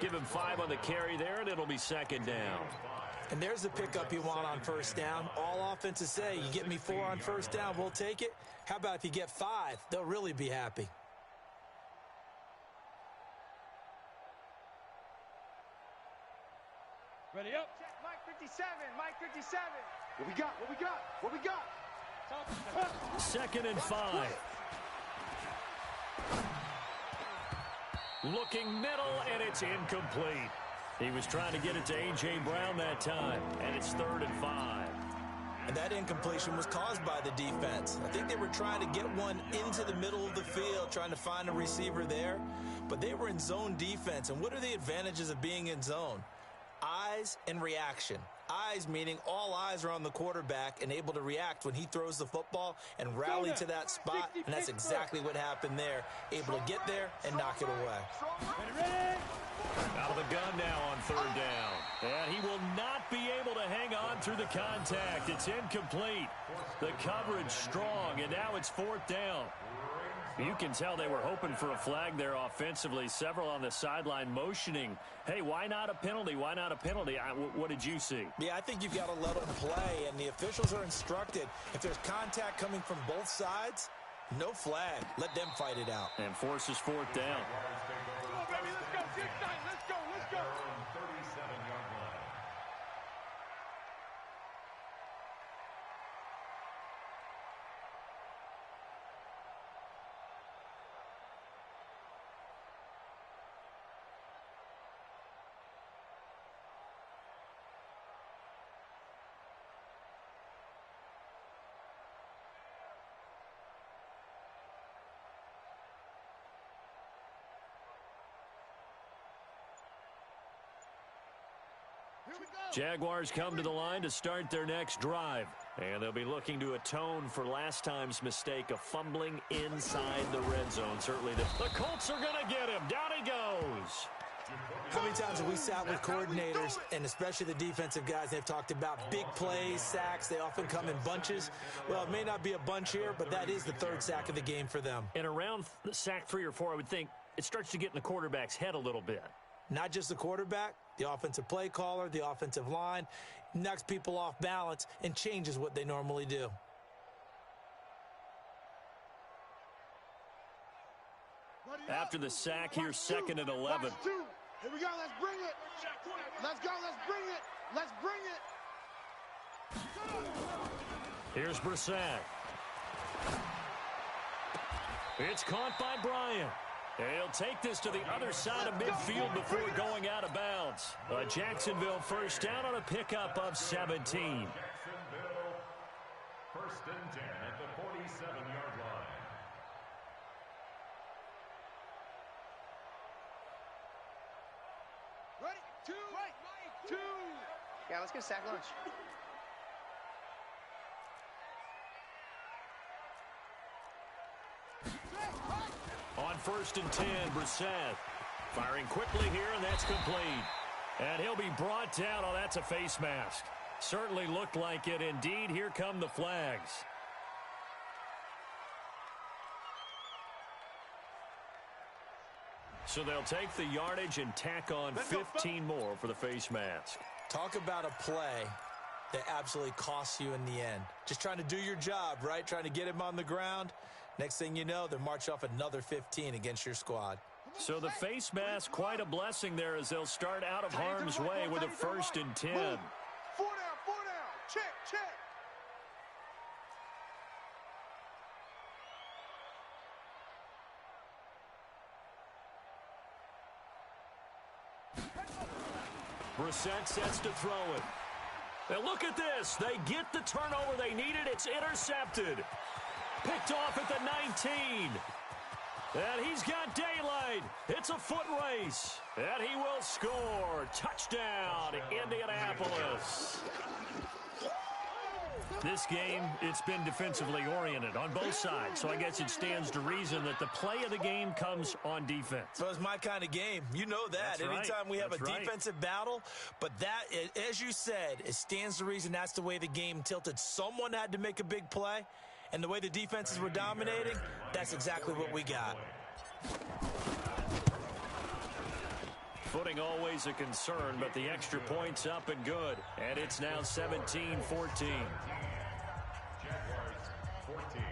Give him 5 on the carry there, and it'll be 2nd down. And there's the pickup you want on 1st down. All offenses say, you get me 4 on 1st down, we'll take it. How about if you get 5? They'll really be happy. Ready up. Check, Mike 57, Mike 57. What we got? What we got? What we got? 2nd and 5. Looking middle, and it's incomplete. He was trying to get it to A.J. Brown that time, and it's 3rd and 5. And that incompletion was caused by the defense. I think they were trying to get one into the middle of the field, trying to find a receiver there. But they were in zone defense. And what are the advantages of being in zone? Eyes and reaction. Eyes meaning all eyes are on the quarterback and able to react when he throws the football and rally to that spot. And that's exactly what happened there. Able to get there and knock it away. Out of the gun now on third down. And he will not be able to hang on through the contact. It's incomplete. The coverage strong, and now it's fourth down. You can tell they were hoping for a flag there offensively. Several on the sideline motioning, hey, why not a penalty? Why not a penalty? What did you see? Yeah, I think you've got to let them play, and the officials are instructed. If there's contact coming from both sides, no flag. Let them fight it out. And forces fourth down. Come on, baby, let's go. Let's go. Let's go. 37-yard line. Jaguars come to the line to start their next drive. And they'll be looking to atone for last time's mistake of fumbling inside the red zone. Certainly the Colts are going to get him. Down he goes. How many times have we sat with coordinators, and especially the defensive guys, they've talked about big plays, sacks. They often come in bunches. Well, it may not be a bunch here, but that is the third sack of the game for them. And around sack 3 or 4, I would think it starts to get in the quarterback's head a little bit. Not just the quarterback, the offensive play caller, the offensive line, knocks people off balance and changes what they normally do. After the sack, here's 2nd and 11. Here we go. Let's bring it. Let's go. Let's bring it. Let's bring it. Here's Brissett. It's caught by Bryant. He'll take this to the other side of midfield before going out of bounds. A Jacksonville first down on a pickup of 17. Jacksonville, first and 10 at the 47-yard line. Ready? Two. Yeah, let's get a sack lunch. On 1st and 10, Brissett firing quickly here, and that's complete. And he'll be brought down. Oh, that's a face mask. Certainly looked like it. Indeed, here come the flags. So they'll take the yardage and tack on 15 more for the face mask. Talk about a play that absolutely costs you in the end. Just trying to do your job, right? Trying to get him on the ground. Next thing you know, they'll march off another 15 against your squad. So the face mask, quite a blessing there as they'll start out of harm's way with a 1st and 10. 4 down. Check. Brissett sets to throw it. Now look at this. They get the turnover they needed. It's intercepted. Picked off at the 19. And he's got daylight. It's a foot race. And he will score. Touchdown, Indianapolis. This game, it's been defensively oriented on both sides. So I guess it stands to reason that the play of the game comes on defense. So it's my kind of game. You know that. That's right. Anytime we have That's a right. defensive battle. But that, as you said, it stands to reason that's the way the game tilted. Someone had to make a big play. And the way the defenses were dominating, that's exactly what we got. Footing always a concern, but the extra point's up and good. And it's now 17-14. Jaguars 14.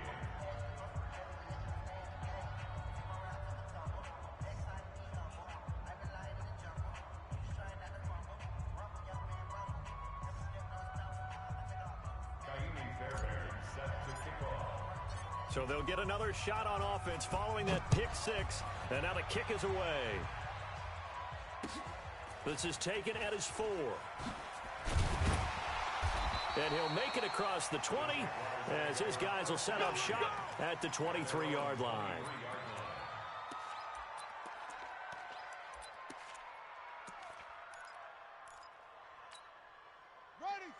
So they'll get another shot on offense following that pick six. And now the kick is away. This is taken at his 4. And he'll make it across the 20 as his guys will set up shop at the 23-yard line.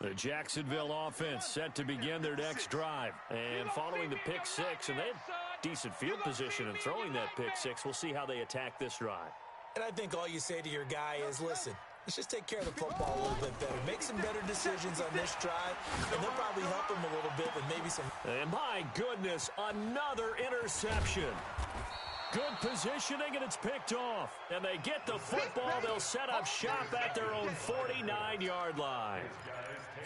The Jacksonville offense set to begin their next drive. And following the pick six, and they had decent field position in throwing that pick six. We'll see how they attack this drive. And I think all you say to your guy is, listen, let's just take care of the football a little bit better. Make some better decisions on this drive, and they'll probably help him a little bit with maybe some. And my goodness, another interception. Good positioning, and it's picked off. And they get the football. They'll set up shop at their own 49-yard line.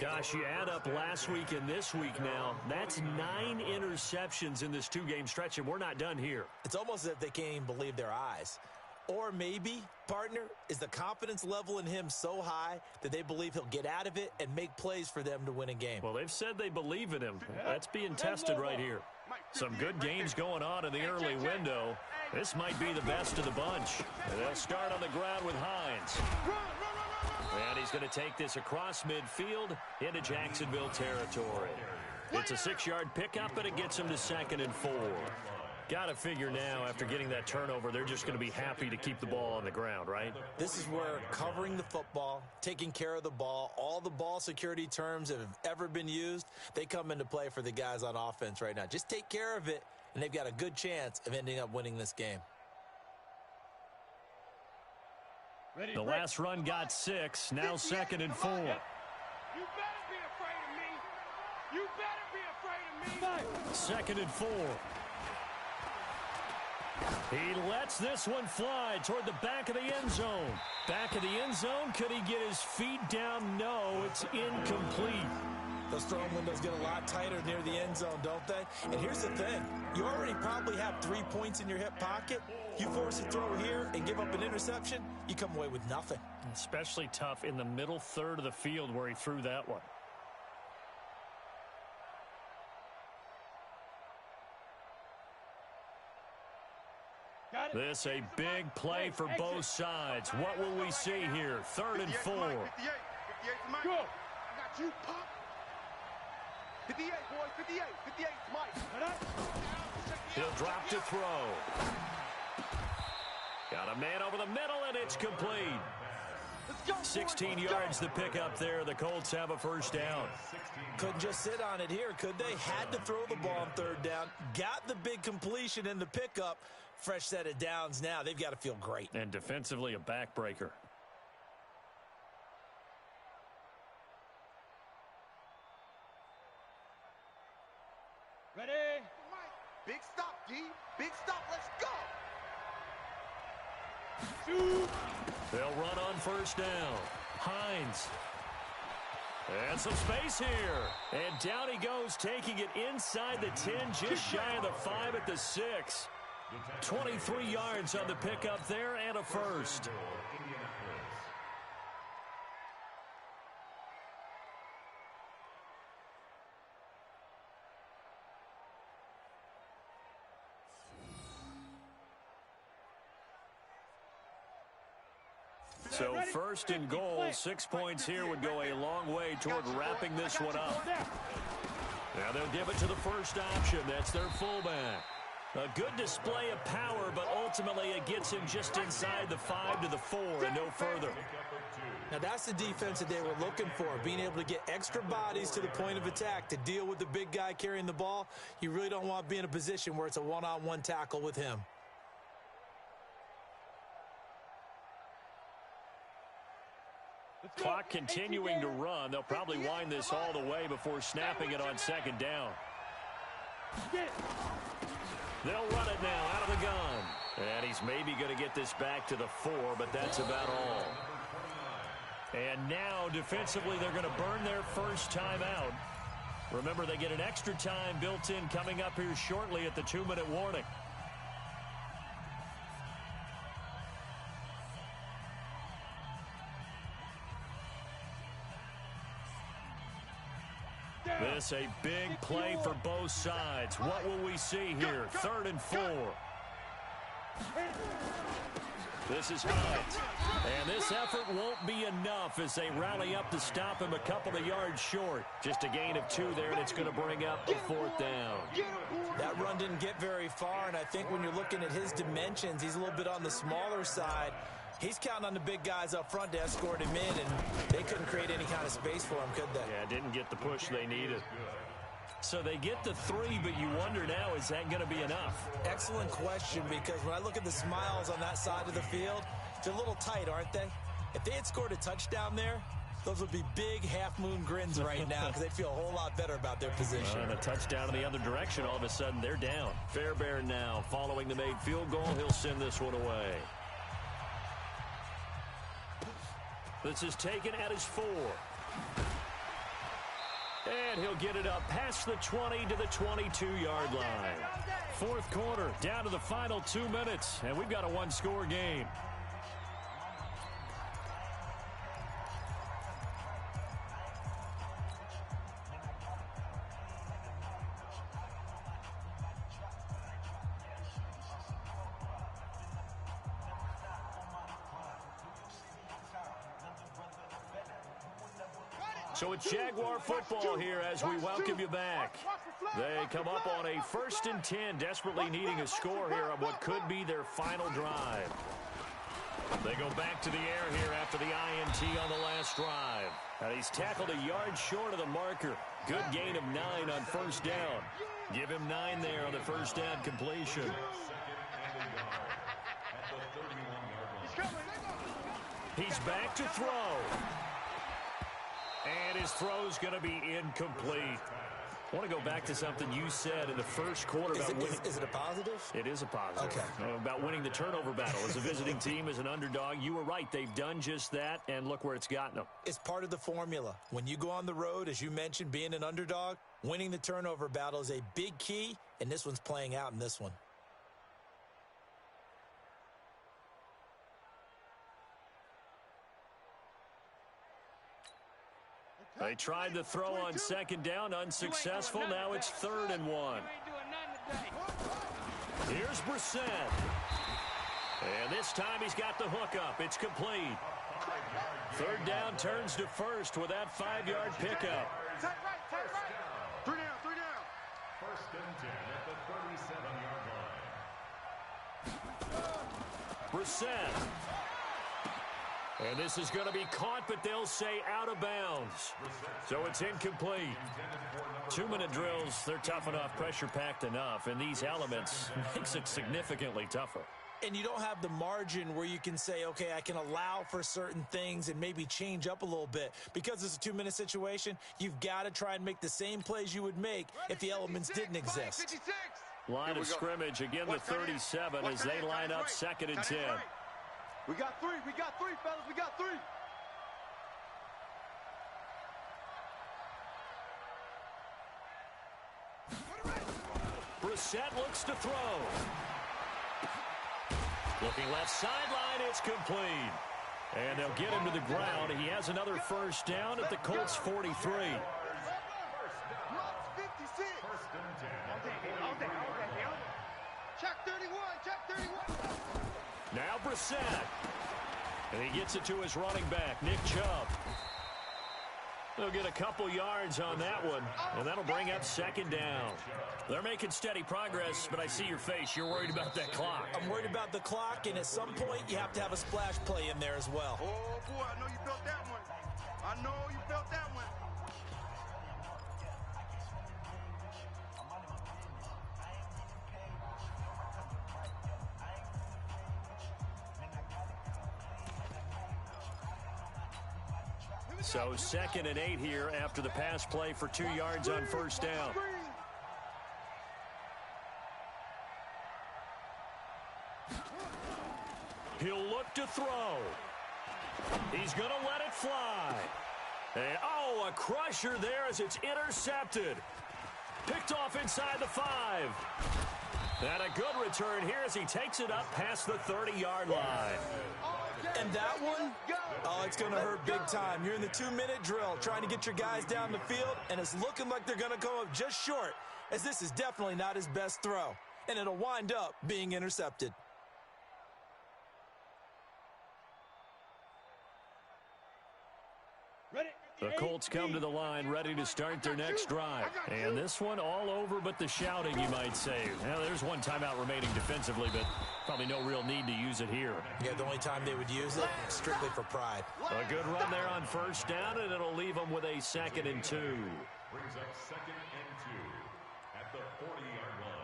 Gosh, you add up last week and this week now. That's 9 interceptions in this two-game stretch, and we're not done here. It's almost as if they can't even believe their eyes. Or maybe, partner, is the confidence level in him so high that they believe he'll get out of it and make plays for them to win a game. Well, they've said they believe in him. That's being tested right here. Some good games going on in the early window. This might be the best of the bunch. And they'll start on the ground with Hines. And he's going to take this across midfield into Jacksonville territory. It's a 6-yard pickup, and it gets him to 2nd and 4. Got to figure now, after getting that turnover, they're just going to be happy to keep the ball on the ground, right? This is where covering the football, taking care of the ball, all the ball security terms that have ever been used, they come into play for the guys on offense right now. Just take care of it, and they've got a good chance of ending up winning this game. The last run got 6, now 2nd and 4. You better be afraid of me. You better be afraid of me. 2nd and 4. He lets this one fly toward the back of the end zone. Back of the end zone. Could he get his feet down? No, it's incomplete. Those throwing windows get a lot tighter near the end zone, don't they? And here's the thing. You already probably have 3 points in your hip pocket. You force a throw here and give up an interception, you come away with nothing. Especially tough in the middle third of the field where he threw that one. This a big play for both sides. What will we see here? 3rd and 4. 58 Go. I got you, Pop. 58, boys. 58. 58 Mike. He'll drop to throw. Got a man over the middle, and it's complete. 16 yards the pickup there. The Colts have a first down. Couldn't just sit on it here, could they? Had to throw the ball on 3rd down. Got the big completion in the pickup. Fresh set of downs now. They've got to feel great. And defensively, a backbreaker. Ready? Big stop, D. Big stop. Let's go. Shoot. They'll run on first down. Hines. And some space here. And down he goes, taking it inside the 10, just shy of the 5 at the 6. 23 yards on the pickup there and a first. So 1st and goal, 6 points here would go a long way toward wrapping this one up. Now they'll give it to the first option. That's their fullback. A good display of power, but ultimately it gets him just inside the 5 to the 4 and no further. Now that's the defense that they were looking for, being able to get extra bodies to the point of attack to deal with the big guy carrying the ball. You really don't want to be in a position where it's a one-on-one tackle with him. Clock continuing to run. They'll probably wind this all the way before snapping it on 2nd down. They'll run it now out of the gun. And he's maybe going to get this back to the 4, but that's about all. And now, defensively, they're going to burn their first time out. Remember, they get an extra time built in coming up here shortly at the 2-minute warning. This a big play for both sides. What will we see here? 3rd and 4. This is Hines. And this effort won't be enough as they rally up to stop him a couple of yards short. Just a gain of 2 there, and it's going to bring up a 4th down. That run didn't get very far, and I think when you're looking at his dimensions, he's a little bit on the smaller side. He's counting on the big guys up front to escort him in, and they couldn't create any kind of space for him, could they? Yeah, didn't get the push they needed. So they get the 3, but you wonder now, is that going to be enough? Excellent question, because when I look at the smiles on that side of the field, they're a little tight, aren't they? If they had scored a touchdown there, those would be big half-moon grins right now because they'd feel a whole lot better about their position. And a touchdown in the other direction, all of a sudden they're down. Fairbairn now following the made field goal. He'll send this one away. This is taken at his 4. And he'll get it up past the 20 to the 22-yard line. 4th quarter, down to the final 2 minutes, and we've got a 1-score game. So it's Jaguar football here as we welcome you back. They come up on a 1st and 10, desperately needing a score here on what could be their final drive. They go back to the air here after the INT on the last drive. And he's tackled a yard short of the marker. Good gain of 9 on 1st down. Give him 9 there on the 1st down completion. He's back to throw. And his throw's going to be incomplete. I want to go back to something you said in the 1st quarter about winning. Is it a positive? It is a positive. Okay. About winning the turnover battle. As a visiting team, as an underdog, you were right. They've done just that, and look where it's gotten them. It's part of the formula. When you go on the road, as you mentioned, being an underdog, winning the turnover battle is a big key, and this one's playing out in this one. They tried the throw on 2nd down, unsuccessful. Now it's 3rd and 1. Here's Brissett. And this time he's got the hookup. It's complete. 3rd down turns to 1st with that 5-yard pickup. Tight right. 3 down. 1st and 10 at the 37-yard line. Brissett. And this is going to be caught, but they'll say out of bounds. So it's incomplete. 2-minute drills, they're tough enough, pressure-packed enough, and these elements makes it significantly tougher. And you don't have the margin where you can say, okay, I can allow for certain things and maybe change up a little bit. Because it's a 2-minute situation, you've got to try and make the same plays you would make if the elements didn't exist. Line of scrimmage, again the 37 as they line up 2nd and 10. We got 3, fellas, we got 3. Brissett looks to throw. Looking left sideline, it's complete. And they'll get him to the ground. He has another 1st down at the Colts 43. 56. Check 31. Now Brissett. And he gets it to his running back, Nick Chubb. They'll get a couple yards on that one, and that'll bring up 2nd down. They're making steady progress, but I see your face. You're worried about that clock. I'm worried about the clock, and at some point you have to have a splash play in there as well. Oh, boy, I know you felt that one. So 2nd and 8 here after the pass play for 2 yards on 1st down. He'll look to throw. He's going to let it fly. And, oh, a crusher there as it's intercepted. Picked off inside the 5. And a good return here as he takes it up past the 30-yard line. And that one, oh, it's going to hurt big time. You're in the 2-minute drill trying to get your guys down the field, and it's looking like they're going to come up just short, as this is definitely not his best throw. And it'll wind up being intercepted. The Colts come to the line ready to start their next drive. And this one all over but the shouting, you might say. Now, there's one timeout remaining defensively, but probably no real need to use it here. Yeah, the only time they would use it, strictly for pride. A good run there on first down, and it'll leave them with a 2nd and 2. Brings up 2nd and 2 at the 40-yard line.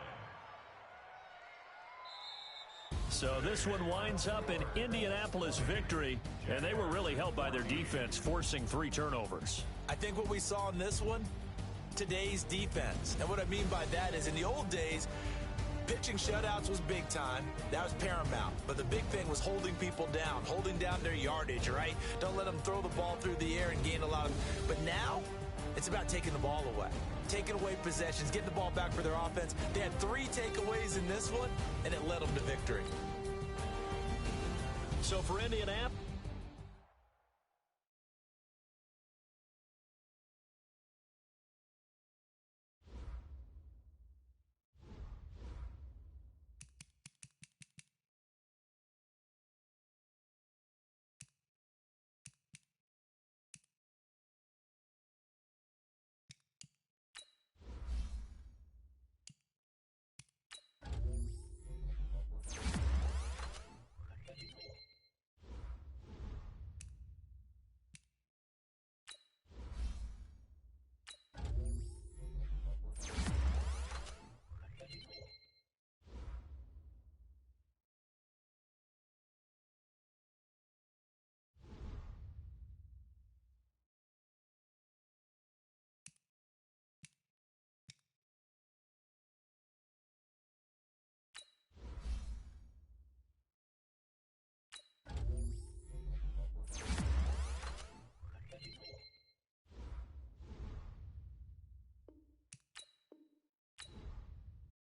So this one winds up an Indianapolis victory, and they were really helped by their defense, forcing 3 turnovers. I think what we saw in this one, today's defense. And what I mean by that is in the old days, pitching shutouts was big time. That was paramount. But the big thing was holding people down, holding down their yardage, right? Don't let them throw the ball through the air and gain a lot of... But now, it's about taking the ball away. Taking away possessions, getting the ball back for their offense. They had 3 takeaways in this one, and it led them to victory. So for Indianapolis,